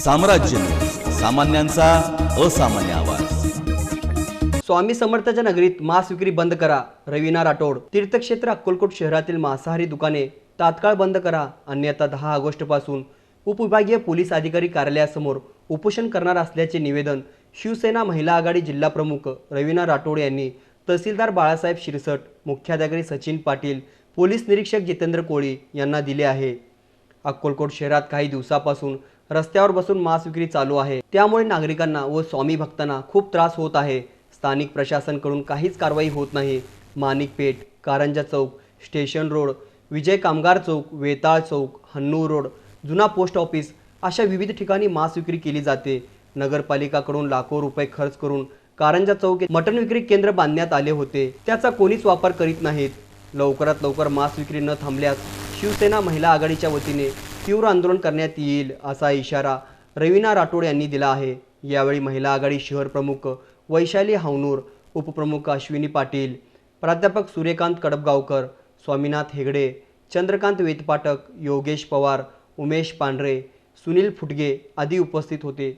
साम्राज्य, सामान्यांचा असामान्य आवाज। स्वामी समर्थाच्या नगरीत मांस विक्री बंद करा, रवीना राठोड। तीर्थक्षेत्र अक्कलकोट शहरातील मांसाहारी दुकाने तात्काळ बंद करा, अन्यथा 10 ऑगस्ट पासून उपविभागीय पोलीस अधिकारी कार्यालयासमोर उपोषण करणार असल्याचे निवेदन शिवसेना महिला आघाडी जिल्हा प्रमुख रवीना राठोड यांनी तहसीलदार बाळासाहेब शिरसट, मुख्याधिकारी सचिन पाटील, पोलीस निरीक्षक जितेंद्र कोळी यांना दिले आहे। अक्कलकोट शहरात काही दिवसापासून रस्त्यावर बसून मांस विक्री चालू आहे, त्यामुळे नागरिकांना व स्वामी भक्तांना खूप त्रास होत आहे। स्थानिक प्रशासनाकडून काहीच कारवाई होत नाही। माणिकपेठ, कारंजा चौक, स्टेशन रोड, विजय कामगार चौक, वेताळ चौक, हन्नूर रोड, जुना पोस्ट ऑफिस अशा विविध ठिकाणी मांस विक्री केली जाते। नगरपालिकाकडून लाखो रुपये खर्च करून कारंजा चौक मटण विक्री केंद्र बांधण्यात आले होते, त्याचा कोणीच वापर करीत नाहीत। लवकरात लवकर मांस विक्री न थांबल्यास शिवसेना महिला आघाडीच्या वतीने तीव्र आंदोलन करण्यात येईल असा इशारा रवीना राठोड यांनी दिला आहे। यावेळी महिला आघाडी शहर प्रमुख वैशाली हावनूर, उपप्रमुख अश्विनी पाटील, प्राध्यापक सूर्यकांत कडबगावकर, स्वामीनाथ हेगडे, चंद्रकांत वेतपाटक, योगेश पवार, उमेश पांढरे, सुनील फुटगे आदी उपस्थित होते।